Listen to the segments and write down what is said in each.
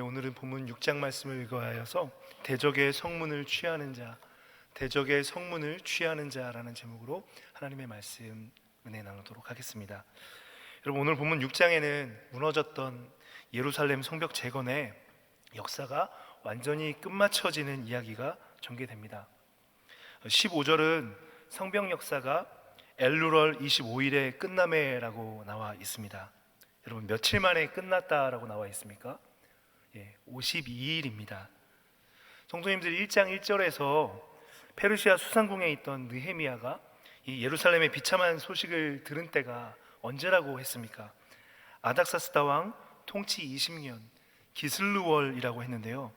오늘은 본문 6장 말씀을 읽어하여서 대적의 성문을 취하는 자, 대적의 성문을 취하는 자라는 제목으로 하나님의 말씀 은혜 나누도록 하겠습니다. 여러분, 오늘 본문 6장에는 무너졌던 예루살렘 성벽 재건의 역사가 완전히 끝마쳐지는 이야기가 전개됩니다. 15절은 성벽 역사가 엘루럴 25일에 끝남에라고 나와 있습니다. 여러분, 며칠 만에 끝났다라고 나와 있습니까? 52일입니다. 성도님들이 1장 1절에서 페르시아 수상궁에 있던 느헤미야가 이 예루살렘의 비참한 소식을 들은 때가 언제라고 했습니까? 아닥사스다 왕 통치 20년 기슬루월이라고 했는데요,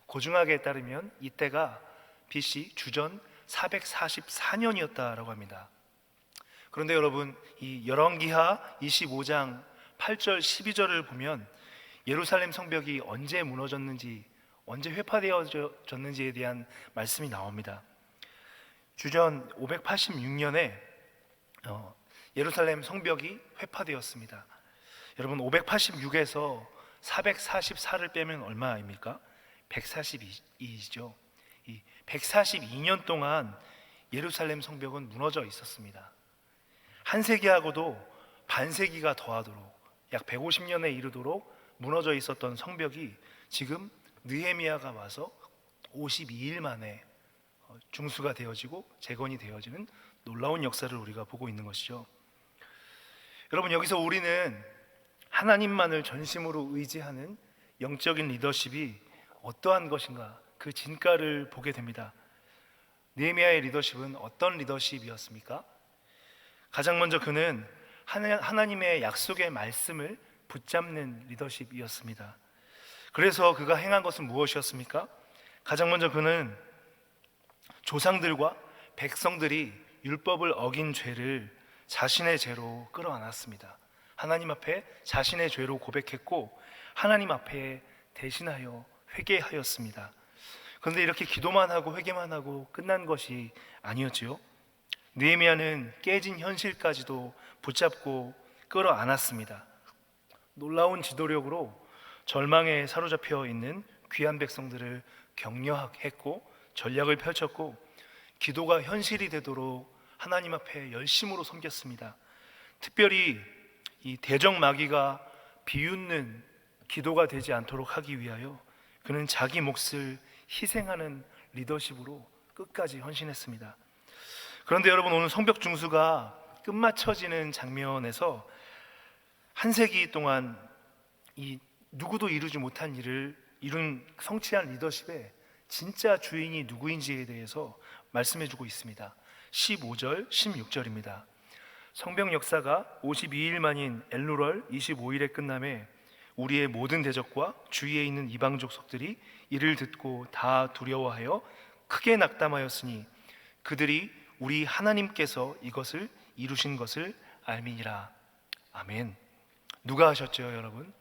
고증학에 따르면 이때가 BC 주전 444년이었다라고 합니다. 그런데 여러분, 이 열왕기하 25장 8절 12절을 보면 예루살렘 성벽이 언제 무너졌는지, 언제 회파되어졌는지에 대한 말씀이 나옵니다. 주전 586년에 예루살렘 성벽이 회파되었습니다. 여러분, 586에서 444를 빼면 얼마입니까? 142이죠. 이 142년 동안 예루살렘 성벽은 무너져 있었습니다. 한 세기하고도 반세기가 더하도록 약 150년에 이르도록 무너져 있었던 성벽이 지금 느헤미야가 와서 52일 만에 중수가 되어지고 재건이 되어지는 놀라운 역사를 우리가 보고 있는 것이죠. 여러분, 여기서 우리는 하나님만을 전심으로 의지하는 영적인 리더십이 어떠한 것인가, 그 진가를 보게 됩니다. 느헤미야의 리더십은 어떤 리더십이었습니까? 가장 먼저 그는 하나님의 약속의 말씀을 붙잡는 리더십이었습니다. 그래서 그가 행한 것은 무엇이었습니까? 가장 먼저 그는 조상들과 백성들이 율법을 어긴 죄를 자신의 죄로 끌어안았습니다. 하나님 앞에 자신의 죄로 고백했고 하나님 앞에 대신하여 회개하였습니다. 그런데 이렇게 기도만 하고 회개만 하고 끝난 것이 아니었지요. 느헤미야는 깨진 현실까지도 붙잡고 끌어안았습니다. 놀라운 지도력으로 절망에 사로잡혀 있는 귀한 백성들을 격려했고 전략을 펼쳤고 기도가 현실이 되도록 하나님 앞에 열심으로 섬겼습니다. 특별히 이 대적 마귀가 비웃는 기도가 되지 않도록 하기 위하여 그는 자기 몫을 희생하는 리더십으로 끝까지 헌신했습니다. 그런데 여러분, 오늘 성벽 중수가 끝마쳐지는 장면에서 한 세기 동안 이 누구도 이루지 못한 일을 이룬 성취한 리더십의 진짜 주인이 누구인지에 대해서 말씀해주고 있습니다. 15절, 16절입니다. 성벽 역사가 52일 만인 엘루럴 25일에 끝남에 우리의 모든 대적과 주위에 있는 이방 족속들이 이를 듣고 다 두려워하여 크게 낙담하였으니 그들이 우리 하나님께서 이것을 이루신 것을 알미니라. 아멘. 누가 하셨죠, 여러분?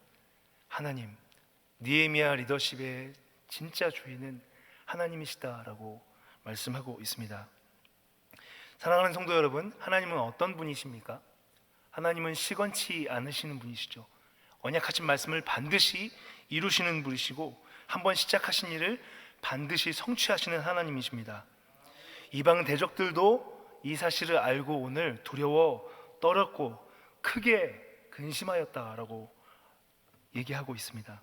하나님. 느헤미야 리더십의 진짜 주인은 하나님이시다라고 말씀하고 있습니다. 사랑하는 성도 여러분, 하나님은 어떤 분이십니까? 하나님은 시건치 않으시는 분이시죠. 언약하신 말씀을 반드시 이루시는 분이시고 한번 시작하신 일을 반드시 성취하시는 하나님이십니다. 이방 대적들도 이 사실을 알고 오늘 두려워 떨었고 크게 근심하였다라고 얘기하고 있습니다.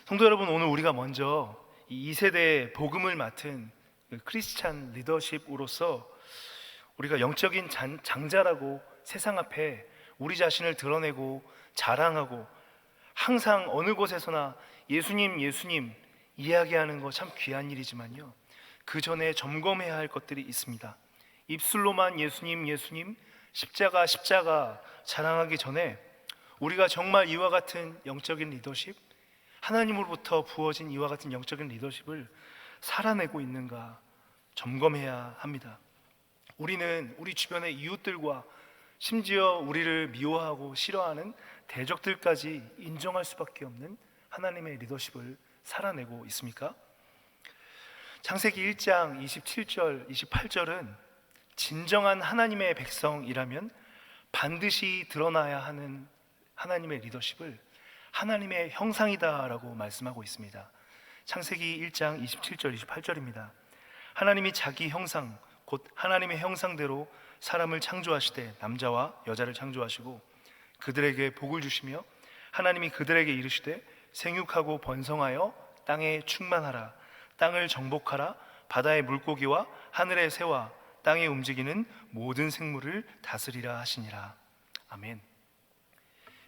성도 여러분, 오늘 우리가 먼저 이 세대의 복음을 맡은 크리스찬 리더십으로서 우리가 영적인 장자라고 세상 앞에 우리 자신을 드러내고 자랑하고 항상 어느 곳에서나 예수님 예수님 이야기하는 거 참 귀한 일이지만요, 그 전에 점검해야 할 것들이 있습니다. 입술로만 예수님 예수님 십자가 십자가 자랑하기 전에 우리가 정말 이와 같은 영적인 리더십, 하나님으로부터 부어진 이와 같은 영적인 리더십을 살아내고 있는가 점검해야 합니다. 우리는 우리 주변의 이웃들과 심지어 우리를 미워하고 싫어하는 대적들까지 인정할 수밖에 없는 하나님의 리더십을 살아내고 있습니까? 창세기 1장 27절 28절은 진정한 하나님의 백성이라면 반드시 드러나야 하는 하나님의 리더십을 하나님의 형상이다라고 말씀하고 있습니다. 창세기 1장 27절 28절입니다. 하나님이 자기 형상 곧 하나님의 형상대로 사람을 창조하시되 남자와 여자를 창조하시고 그들에게 복을 주시며 하나님이 그들에게 이르시되 생육하고 번성하여 땅에 충만하라. 땅을 정복하라. 바다의 물고기와 하늘의 새와 땅에 움직이는 모든 생물을 다스리라 하시니라. 아멘.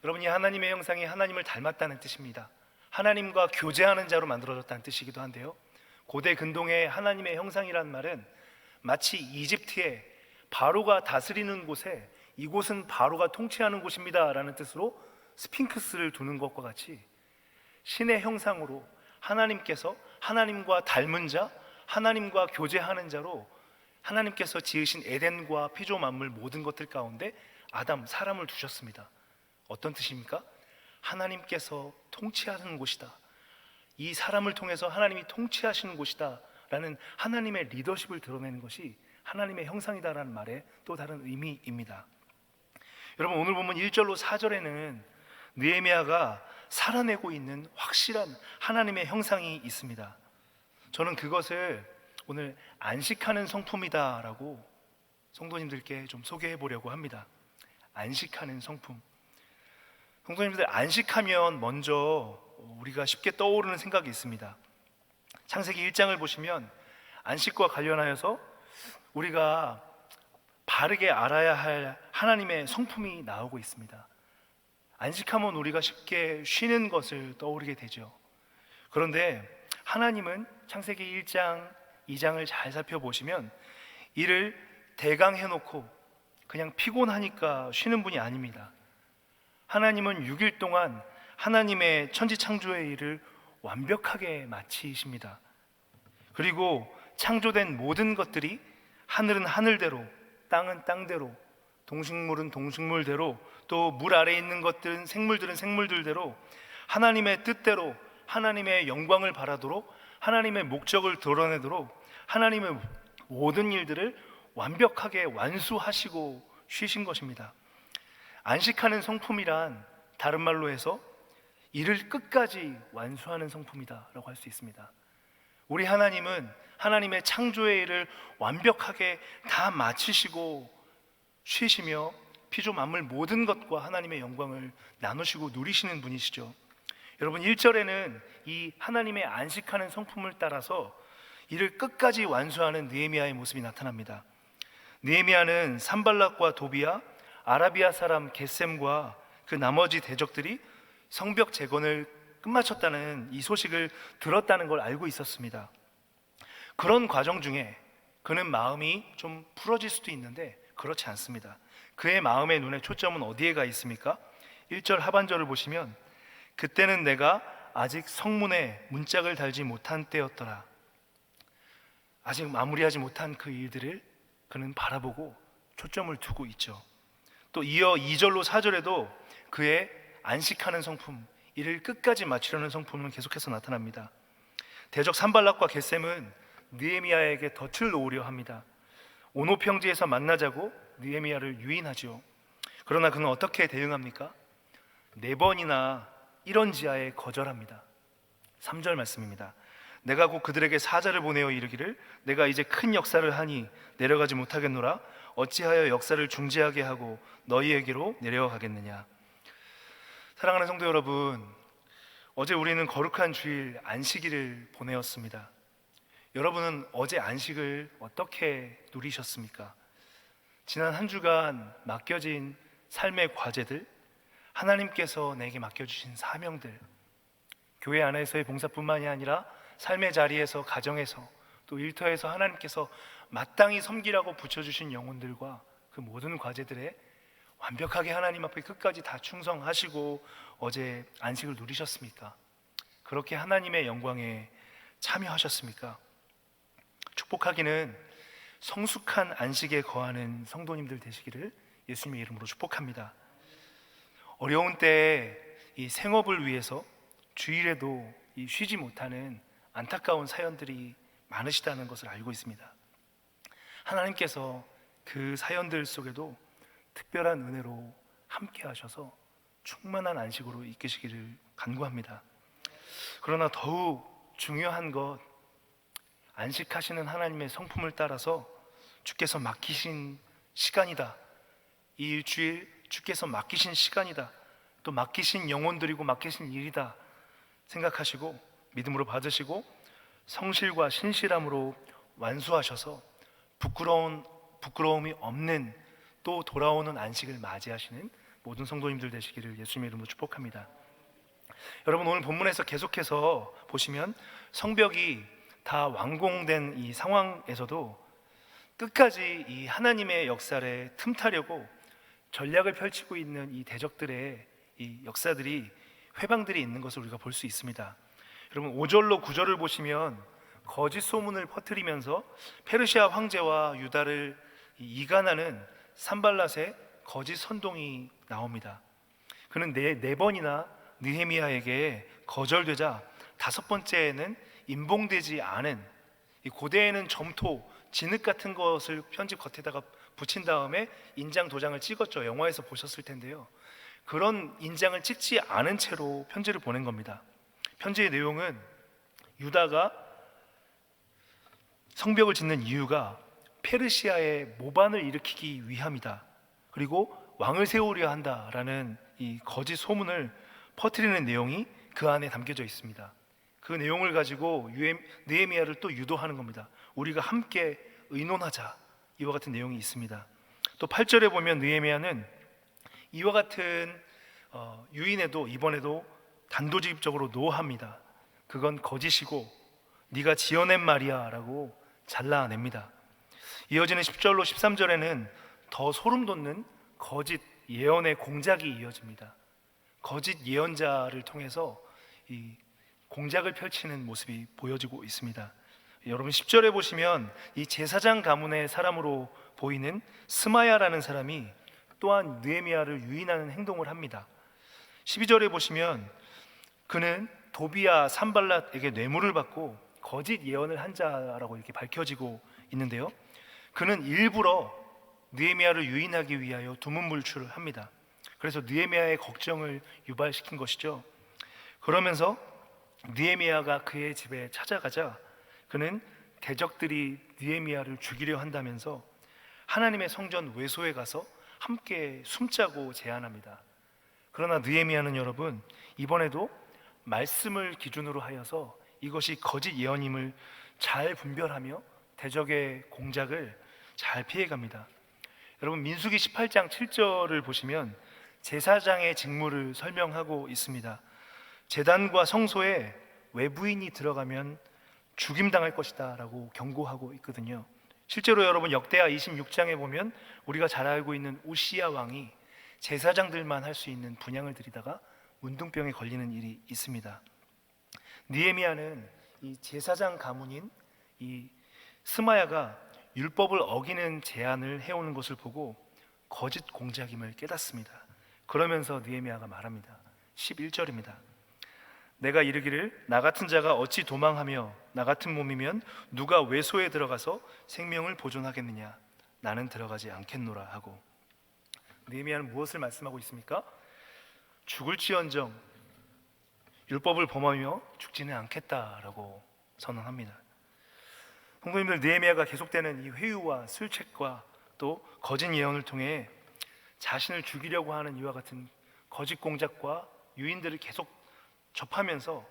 여러분이 하나님의 형상이 하나님을 닮았다는 뜻입니다. 하나님과 교제하는 자로 만들어졌다는 뜻이기도 한데요, 고대 근동의 하나님의 형상이란 말은 마치 이집트의 바로가 다스리는 곳에 이곳은 바로가 통치하는 곳입니다 라는 뜻으로 스핑크스를 두는 것과 같이 신의 형상으로 하나님께서 하나님과 닮은 자, 하나님과 교제하는 자로 하나님께서 지으신 에덴과 피조 만물 모든 것들 가운데 아담, 사람을 두셨습니다. 어떤 뜻입니까? 하나님께서 통치하는 곳이다, 이 사람을 통해서 하나님이 통치하시는 곳이다 라는 하나님의 리더십을 드러내는 것이 하나님의 형상이다라는 말의 또 다른 의미입니다. 여러분, 오늘 보면 1절로 4절에는 느헤미야가 살아내고 있는 확실한 하나님의 형상이 있습니다. 저는 그것을 오늘 안식하는 성품이다 라고 성도님들께 좀 소개해 보려고 합니다. 안식하는 성품. 성도님들, 안식하면 먼저 우리가 쉽게 떠오르는 생각이 있습니다. 창세기 1장을 보시면 안식과 관련하여서 우리가 바르게 알아야 할 하나님의 성품이 나오고 있습니다. 안식하면 우리가 쉽게 쉬는 것을 떠오르게 되죠. 그런데 하나님은 창세기 1장, 2장을 잘 살펴보시면 이를 대강해놓고 그냥 피곤하니까 쉬는 분이 아닙니다. 하나님은 6일 동안 하나님의 천지창조의 일을 완벽하게 마치십니다. 그리고 창조된 모든 것들이 하늘은 하늘대로, 땅은 땅대로, 동식물은 동식물대로, 또 물 아래에 있는 것들은 생물들은 생물들대로 하나님의 뜻대로 하나님의 영광을 바라도록 하나님의 목적을 드러내도록 하나님의 모든 일들을 완벽하게 완수하시고 쉬신 것입니다. 안식하는 성품이란 다른 말로 해서 일을 끝까지 완수하는 성품이다라고 할 수 있습니다. 우리 하나님은 하나님의 창조의 일을 완벽하게 다 마치시고 쉬시며 피조 만물 모든 것과 하나님의 영광을 나누시고 누리시는 분이시죠. 여러분, 1절에는 이 하나님의 안식하는 성품을 따라서 이를 끝까지 완수하는 느헤미야의 모습이 나타납니다. 느헤미야는 산발락과 도비야, 아라비아 사람 겟셈과 그 나머지 대적들이 성벽 재건을 끝마쳤다는 이 소식을 들었다는 걸 알고 있었습니다. 그런 과정 중에 그는 마음이 좀 풀어질 수도 있는데 그렇지 않습니다. 그의 마음의 눈에 초점은 어디에 가 있습니까? 1절 하반절을 보시면 그때는 내가 아직 성문에 문짝을 달지 못한 때였더라. 아직 마무리하지 못한 그 일들을 그는 바라보고 초점을 두고 있죠. 또 이어 2절로 4절에도 그의 안식하는 성품, 이를 끝까지 마치려는 성품은 계속해서 나타납니다. 대적 산발락과 겟셈은 느헤미야에게 덫을 놓으려 합니다. 오노 평지에서 만나자고 느헤미야를 유인하죠. 그러나 그는 어떻게 대응합니까? 4번이나 이런 지하에 거절합니다. 3절 말씀입니다. 내가 곧 그들에게 사자를 보내어 이르기를 내가 이제 큰 역사를 하니 내려가지 못하겠노라. 어찌하여 역사를 중지하게 하고 너희에게로 내려가겠느냐. 사랑하는 성도 여러분, 어제 우리는 거룩한 주일 안식일을 보내었습니다. 여러분은 어제 안식을 어떻게 누리셨습니까? 지난 한 주간 맡겨진 삶의 과제들, 하나님께서 내게 맡겨주신 사명들, 교회 안에서의 봉사뿐만이 아니라 삶의 자리에서, 가정에서, 또 일터에서 하나님께서 마땅히 섬기라고 붙여주신 영혼들과 그 모든 과제들에 완벽하게 하나님 앞에 끝까지 다 충성하시고 어제 안식을 누리셨습니까? 그렇게 하나님의 영광에 참여하셨습니까? 축복하기는 성숙한 안식에 거하는 성도님들 되시기를 예수님의 이름으로 축복합니다. 어려운 때에 이 생업을 위해서 주일에도 이 쉬지 못하는 안타까운 사연들이 많으시다는 것을 알고 있습니다. 하나님께서 그 사연들 속에도 특별한 은혜로 함께 하셔서 충만한 안식으로 이끄시기를 간구합니다. 그러나 더욱 중요한 것, 안식하시는 하나님의 성품을 따라서 주께서 맡기신 시간이다, 이 일주일 주께서 맡기신 시간이다, 또 맡기신 영혼들이고 맡기신 일이다 생각하시고 믿음으로 받으시고 성실과 신실함으로 완수하셔서 부끄러움이 없는 또 돌아오는 안식을 맞이하시는 모든 성도님들 되시기를 예수님의 이름으로 축복합니다. 여러분, 오늘 본문에서 계속해서 보시면 성벽이 다 완공된 이 상황에서도 끝까지 이 하나님의 역사를 틈타려고 전략을 펼치고 있는 이 대적들의 이 역사들이, 회방들이 있는 것을 우리가 볼 수 있습니다. 여러분, 5절로 9절을 보시면 거짓 소문을 퍼뜨리면서 페르시아 황제와 유다를 이간하는 산발랏의 거짓 선동이 나옵니다. 그는 네 번이나 느헤미야에게 거절되자 다섯 번째에는 임봉되지 않은, 이 고대에는 점토, 진흙 같은 것을 편지 겉에다가 붙인 다음에 인장 도장을 찍었죠. 영화에서 보셨을 텐데요. 그런 인장을 찍지 않은 채로 편지를 보낸 겁니다. 편지의 내용은 유다가 성벽을 짓는 이유가 페르시아의 모반을 일으키기 위함이다, 그리고 왕을 세우려 한다라는 이 거짓 소문을 퍼뜨리는 내용이 그 안에 담겨져 있습니다. 그 내용을 가지고 느헤미야를 또 유도하는 겁니다. 우리가 함께 의논하자, 이와 같은 내용이 있습니다. 또 8절에 보면 느헤미야는 이와 같은 유인에도 이번에도 단도직입적으로 노합니다. 그건 거짓이고 네가 지어낸 말이야 라고 잘라냅니다. 이어지는 10절로 13절에는 더 소름 돋는 거짓 예언의 공작이 이어집니다. 거짓 예언자를 통해서 이 공작을 펼치는 모습이 보여지고 있습니다. 여러분, 10절에 보시면 이 제사장 가문의 사람으로 보이는 스마야라는 사람이 또한 느헤미야를 유인하는 행동을 합니다. 12절에 보시면 그는 도비야 산발랏에게 뇌물을 받고 거짓 예언을 한 자라고 이렇게 밝혀지고 있는데요, 그는 일부러 느헤미야를 유인하기 위하여 두문불출을 합니다. 그래서 느헤미야의 걱정을 유발시킨 것이죠. 그러면서 느헤미야가 그의 집에 찾아가자 그는 대적들이 느헤미야를 죽이려 한다면서 하나님의 성전 외소에 가서 함께 숨자고 제안합니다. 그러나 느헤미야는 여러분, 이번에도 말씀을 기준으로 하여서 이것이 거짓 예언임을 잘 분별하며 대적의 공작을 잘 피해갑니다. 여러분, 민수기 18장 7절을 보시면 제사장의 직무를 설명하고 있습니다. 제단과 성소에 외부인이 들어가면 죽임당할 것이다 라고 경고하고 있거든요. 실제로 여러분, 역대하 26장에 보면 우리가 잘 알고 있는 우시야 왕이 제사장들만 할 수 있는 분향을 드리다가 문둥병에 걸리는 일이 있습니다. 느헤미야는 이 제사장 가문인 이 스마야가 율법을 어기는 제안을 해오는 것을 보고 거짓 공작임을 깨닫습니다. 그러면서 느헤미야가 말합니다. 11절입니다. 내가 이르기를 나 같은 자가 어찌 도망하며 나 같은 몸이면 누가 외소에 들어가서 생명을 보존하겠느냐, 나는 들어가지 않겠노라 하고. 느헤미야는 무엇을 말씀하고 있습니까? 죽을지언정 율법을 범하며 죽지는 않겠다라고 선언합니다. 성도님들, 느헤미야가 계속되는 이 회유와 술책과 또 거짓 예언을 통해 자신을 죽이려고 하는 이와 같은 거짓 공작과 유인들을 계속 접하면서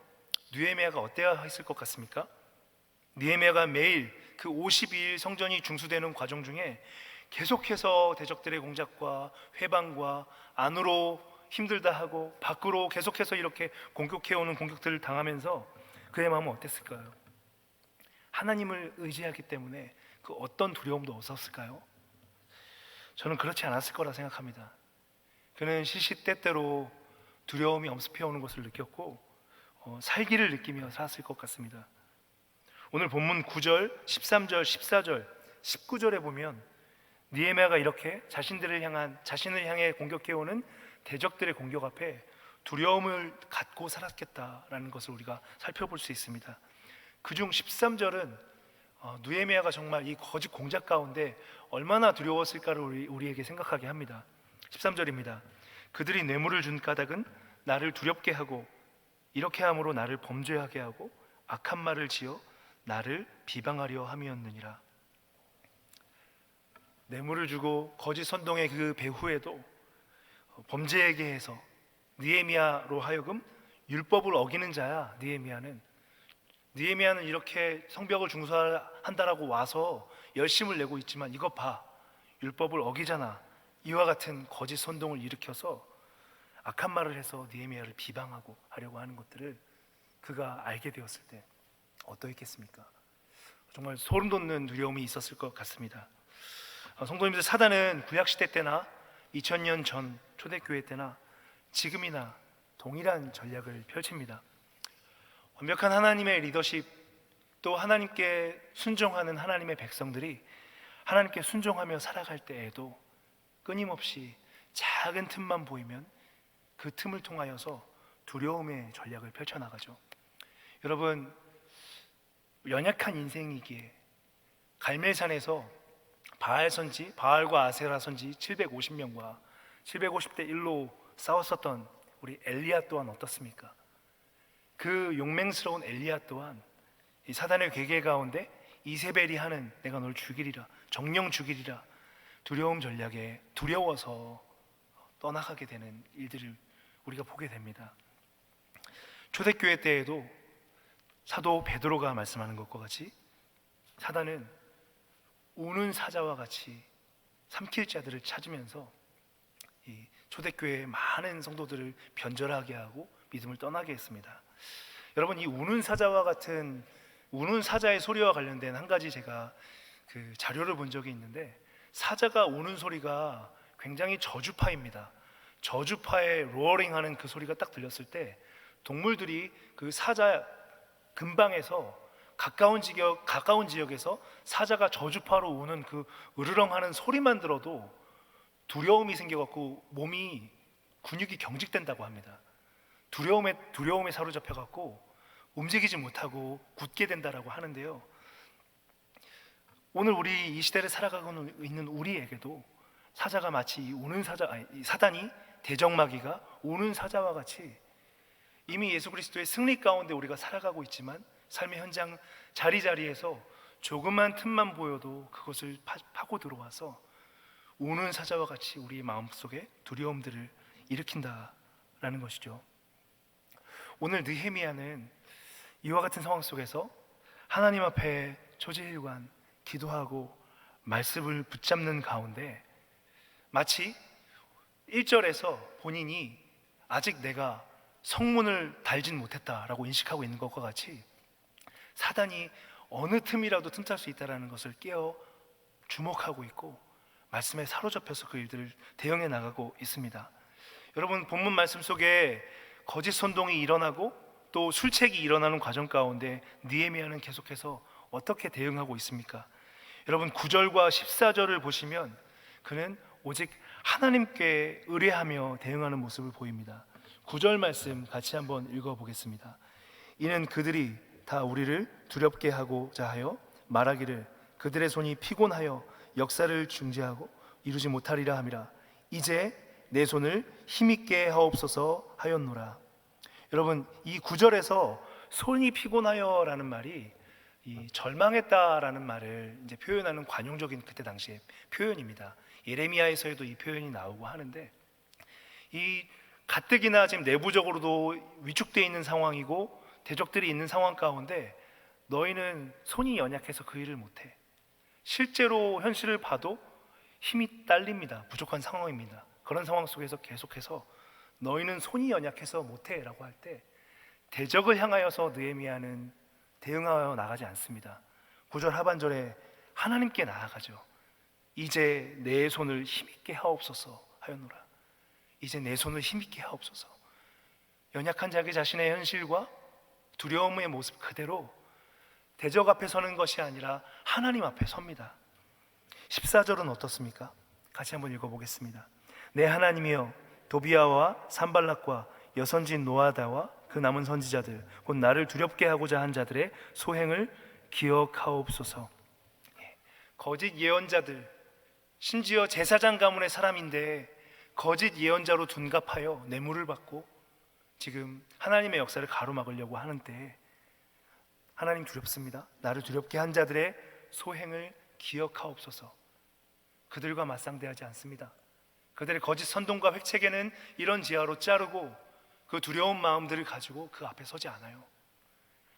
느헤미야가 어때야 했을 것 같습니까? 느헤미야가 매일 그 52일 성전이 중수되는 과정 중에 계속해서 대적들의 공작과 회방과 안으로 힘들다 하고 밖으로 계속해서 이렇게 공격해오는 공격들을 당하면서 그의 마음은 어땠을까요? 하나님을 의지하기 때문에 그 어떤 두려움도 없었을까요? 저는 그렇지 않았을 거라 생각합니다. 그는 시시때때로 두려움이 엄습해오는 것을 느꼈고 살기를 느끼며 살았을 것 같습니다. 오늘 본문 9절, 13절, 14절, 19절에 보면 느헤미야가 이렇게 자신을 향해 공격해오는 대적들의 공격 앞에 두려움을 갖고 살았겠다라는 것을 우리가 살펴볼 수 있습니다. 그중 13절은 느헤미야가 정말 이 거짓 공작 가운데 얼마나 두려웠을까를 우리에게 생각하게 합니다. 13절입니다. 그들이 뇌물을 준 까닭은 나를 두렵게 하고 이렇게 함으로 나를 범죄하게 하고 악한 말을 지어 나를 비방하려 함이었느니라. 뇌물을 주고 거짓 선동의 그 배후에도 범죄에게 해서 느헤미야로 하여금 율법을 어기는 자야. 느헤미야는 이렇게 성벽을 중수한다라고 와서 열심을 내고 있지만 이것 봐, 율법을 어기잖아. 이와 같은 거짓 선동을 일으켜서 악한 말을 해서 느헤미야를 비방하고 하려고 하는 것들을 그가 알게 되었을 때 어떠했겠습니까? 정말 소름 돋는 두려움이 있었을 것 같습니다. 성도님들, 사단은 구약시대 때나 2000년 전 초대교회 때나 지금이나 동일한 전략을 펼칩니다. 완벽한 하나님의 리더십, 또 하나님께 순종하는 하나님의 백성들이 하나님께 순종하며 살아갈 때에도 끊임없이 작은 틈만 보이면 그 틈을 통하여서 두려움의 전략을 펼쳐나가죠. 여러분, 연약한 인생이기에 갈멜산에서 바알 선지, 바알과 아세라 선지 750명과 750대 1로 싸웠었던 우리 엘리야 또한 어떻습니까? 그 용맹스러운 엘리야 또한 이 사단의 괴계 가운데 이세벨이 하는 내가 널 죽이리라, 정령 죽이리라 두려움 전략에 두려워서 떠나가게 되는 일들을 우리가 보게 됩니다. 초대교회 때에도 사도 베드로가 말씀하는 것과 같이 사단은 우는 사자와 같이 삼킬 자들을 찾으면서 이 초대교회의 많은 성도들을 변절하게 하고 믿음을 떠나게 했습니다. 여러분, 이 우는 사자와 같은 우는 사자의 소리와 관련된 한 가지 제가 그 자료를 본 적이 있는데, 사자가 우는 소리가 굉장히 저주파입니다. 저주파의 로어링하는 그 소리가 딱 들렸을 때 동물들이 그 사자 근방에서 가까운 지역에서 사자가 저주파로 우는 그 으르렁하는 소리만 들어도 두려움이 생겨갖고 몸이 근육이 경직된다고 합니다. 두려움에 사로잡혀갖고 움직이지 못하고 굳게 된다라고 하는데요. 오늘 우리 이 시대를 살아가고 있는 우리에게도 사자가 마치 이 사단이 대적마귀가 우는 사자와 같이 이미 예수 그리스도의 승리 가운데 우리가 살아가고 있지만 삶의 현장 자리자리에서 조그만 틈만 보여도 그것을 파고 들어와서 우는 사자와 같이 우리 마음속에 두려움들을 일으킨다라는 것이죠. 오늘 느헤미야는 이와 같은 상황 속에서 하나님 앞에 초지일관 기도하고 말씀을 붙잡는 가운데 마치 1절에서 본인이 아직 내가 성문을 달진 못했다라고 인식하고 있는 것과 같이 사단이 어느 틈이라도 틈탈 수 있다는 것을 깨어 주목하고 있고 말씀에 사로잡혀서 그 일들을 대응해 나가고 있습니다. 여러분, 본문 말씀 속에 거짓 선동이 일어나고 또 술책이 일어나는 과정 가운데 느헤미야는 계속해서 어떻게 대응하고 있습니까? 여러분, 9절과 14절을 보시면 그는 오직 하나님께 의뢰하며 대응하는 모습을 보입니다. 9절 말씀 같이 한번 읽어보겠습니다. 이는 그들이 다 우리를 두렵게 하고자 하여 말하기를 그들의 손이 피곤하여 역사를 중지하고 이루지 못하리라 함이라. 이제 내 손을 힘있게 하옵소서 하였노라. 여러분, 이 9절에서 손이 피곤하여 라는 말이 이 절망했다라는 말을 이제 표현하는 관용적인 그때 당시의 표현입니다. 예레미야에서도 이 표현이 나오고 하는데, 이 가뜩이나 지금 내부적으로도 위축되어 있는 상황이고 대적들이 있는 상황 가운데 너희는 손이 연약해서 그 일을 못해. 실제로 현실을 봐도 힘이 딸립니다. 부족한 상황입니다. 그런 상황 속에서 계속해서 너희는 손이 연약해서 못해 라고 할 때 대적을 향하여서 느헤미야는 대응하여 나가지 않습니다. 9절 하반절에 하나님께 나아가죠. 이제 내 손을 힘있게 하옵소서 하였노라. 이제 내 손을 힘있게 하옵소서. 연약한 자기 자신의 현실과 두려움의 모습 그대로 대적 앞에 서는 것이 아니라 하나님 앞에 섭니다. 14절은 어떻습니까? 같이 한번 읽어보겠습니다. 내 하나님이여, 도비야와 산발락과 여선진 노아다와 그 남은 선지자들 곧 나를 두렵게 하고자 한 자들의 소행을 기억하옵소서. 거짓 예언자들, 심지어 제사장 가문의 사람인데 거짓 예언자로 둔갑하여 뇌물을 받고 지금 하나님의 역사를 가로막으려고 하는데, 하나님 두렵습니다. 나를 두렵게 한 자들의 소행을 기억하옵소서. 그들과 맞상대하지 않습니다. 그들의 거짓 선동과 획책에는 이런 지하로 자르고 그 두려운 마음들을 가지고 그 앞에 서지 않아요.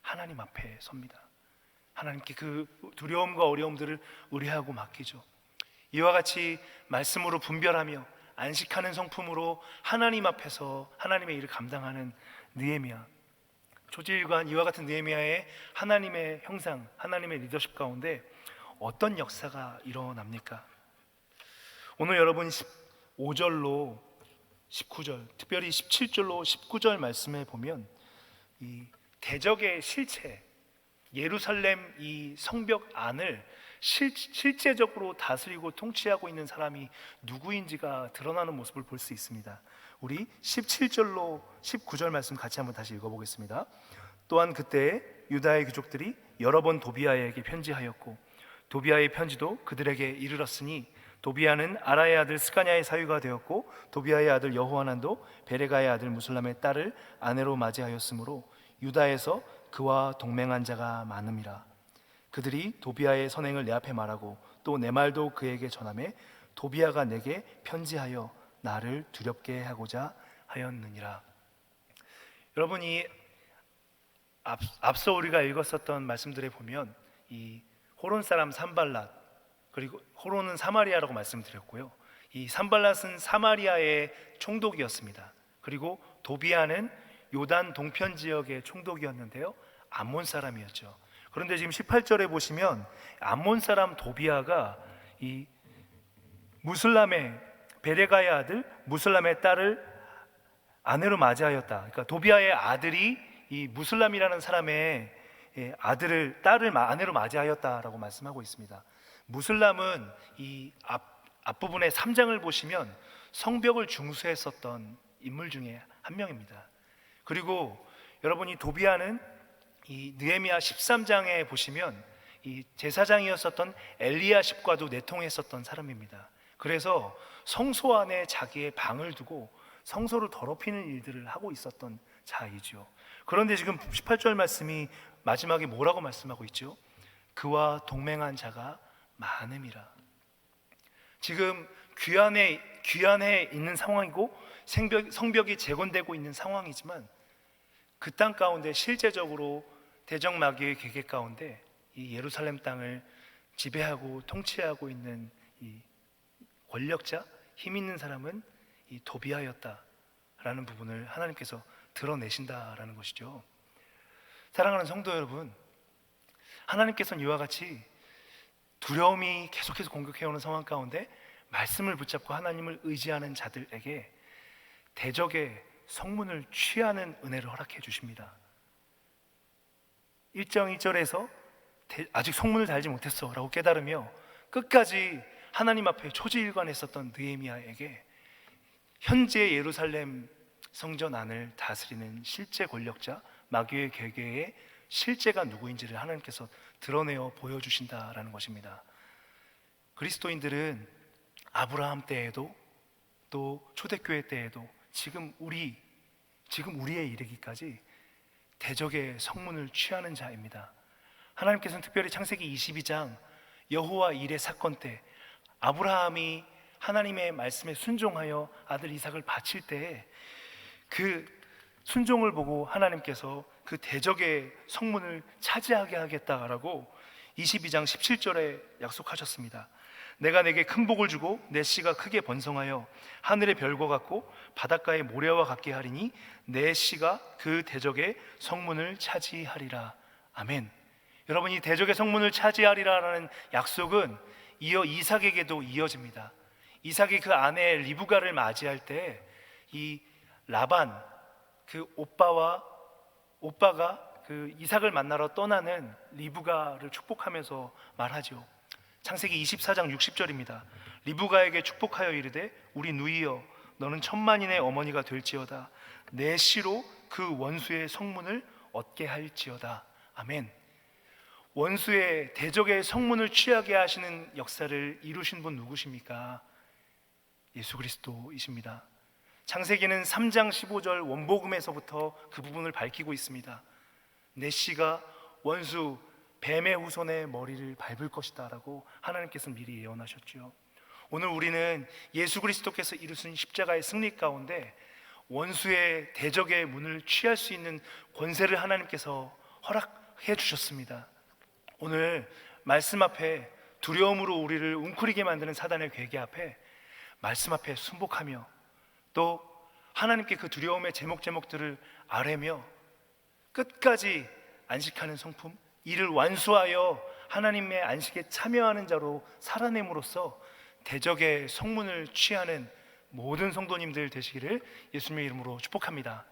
하나님 앞에 섭니다. 하나님께 그 두려움과 어려움들을 의뢰하고 맡기죠. 이와 같이 말씀으로 분별하며 안식하는 성품으로 하나님 앞에서 하나님의 일을 감당하는 느헤미야, 초지일관 이와 같은 느헤미야의 하나님의 형상, 하나님의 리더십 가운데 어떤 역사가 일어납니까? 오늘 여러분 15절로 19절, 특별히 17절로 19절 말씀에 보면 이 대적의 실체, 예루살렘 이 성벽 안을 실제적으로 다스리고 통치하고 있는 사람이 누구인지가 드러나는 모습을 볼 수 있습니다. 우리 17절로 19절 말씀 같이 한번 다시 읽어보겠습니다. 또한 그때 유다의 귀족들이 여러 번 도비아에게 편지하였고 도비아의 편지도 그들에게 이르렀으니 도비아는 아라의 아들 스가냐의 사위가 되었고 도비아의 아들 여호하난도 베레가의 아들 무슬람의 딸을 아내로 맞이하였으므로 유다에서 그와 동맹한 자가 많음이라. 그들이 도비아의 선행을 내 앞에 말하고 또 내 말도 그에게 전하매 도비아가 내게 편지하여 나를 두렵게 하고자 하였느니라. 여러분이 앞서 우리가 읽었었던 말씀들에 보면 이 호론 사람 산발랏, 그리고 호론은 사마리아라고 말씀드렸고요, 이 산발랏은 사마리아의 총독이었습니다. 그리고 도비아는 요단 동편 지역의 총독이었는데요, 암몬 사람이었죠. 그런데 지금 18절에 보시면 암몬 사람 도비아가 이 무슬람의 베레가의 아들 무슬람의 딸을 아내로 맞이하였다. 그러니까 도비아의 아들이 이 무슬람이라는 사람의 딸을 아내로 맞이하였다라고 말씀하고 있습니다. 무슬람은 이 앞부분의 3장을 보시면 성벽을 중수했었던 인물 중에 한 명입니다. 그리고 여러분이 도비아는 이 느헤미야 13장에 보시면 이 제사장이었었던 엘리야십과도 내통했었던 사람입니다. 그래서 성소 안에 자기의 방을 두고 성소를 더럽히는 일들을 하고 있었던 자이죠. 그런데 지금 18절 말씀이 마지막에 뭐라고 말씀하고 있죠? 그와 동맹한 자가 많음이라. 지금 귀환에 있는 상황이고 성벽이 재건되고 있는 상황이지만 그 땅 가운데 실제적으로 대적 마귀의 계획 가운데 이 예루살렘 땅을 지배하고 통치하고 있는 이 권력자, 힘 있는 사람은 이 도비아였다라는 부분을 하나님께서 드러내신다라는 것이죠. 사랑하는 성도 여러분, 하나님께서는 이와 같이 두려움이 계속해서 공격해오는 상황 가운데 말씀을 붙잡고 하나님을 의지하는 자들에게 대적의 성문을 취하는 은혜를 허락해 주십니다. 1장 1절에서 아직 성문을 달지 못했어 라고 깨달으며 끝까지 하나님 앞에 초지일관했었던 느헤미야에게 현재 예루살렘 성전 안을 다스리는 실제 권력자 마귀의 계계의 실제가 누구인지를 하나님께서 드러내어 보여주신다라는 것입니다. 그리스도인들은 아브라함 때에도 또 초대교회 때에도 지금 우리에 이르기까지 대적의 성문을 취하는 자입니다. 하나님께서는 특별히 창세기 22장 여호와 일의 사건 때 아브라함이 하나님의 말씀에 순종하여 아들 이삭을 바칠 때에 그 순종을 보고 하나님께서 그 대적의 성문을 차지하게 하겠다라고 22장 17절에 약속하셨습니다. 내가 내게 큰 복을 주고 내 씨가 크게 번성하여 하늘의 별과 같고 바닷가의 모래와 같게 하리니 내 씨가 그 대적의 성문을 차지하리라. 아멘. 여러분, 이 대적의 성문을 차지하리라라는 약속은 이어 이삭에게도 이어집니다. 이삭이 그 아내 리브가를 맞이할 때 이 라반 그 오빠가 그 이삭을 만나러 떠나는 리브가를 축복하면서 말하죠. 창세기 24장 60절입니다. 리브가에게 축복하여 이르되 우리 누이여 너는 천만인의 어머니가 될지어다. 내 씨로 그 원수의 성문을 얻게 할지어다. 아멘. 원수의 대적의 성문을 취하게 하시는 역사를 이루신 분 누구십니까? 예수 그리스도이십니다. 창세기는 3장 15절 원복음에서부터 그 부분을 밝히고 있습니다. 내 씨가 원수 뱀의 후손의 머리를 밟을 것이다 라고 하나님께서 미리 예언하셨죠. 오늘 우리는 예수 그리스도께서 이루신 십자가의 승리 가운데 원수의 대적의 문을 취할 수 있는 권세를 하나님께서 허락해 주셨습니다. 오늘 말씀 앞에 두려움으로 우리를 웅크리게 만드는 사단의 괴계 앞에 말씀 앞에 순복하며 또 하나님께 그 두려움의 제목들을 아뢰며 끝까지 안식하는 성품, 이를 완수하여 하나님의 안식에 참여하는 자로 살아냄으로써 대적의 성문을 취하는 모든 성도님들 되시기를 예수님의 이름으로 축복합니다.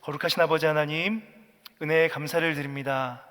거룩하신 아버지 하나님, 은혜에 감사를 드립니다.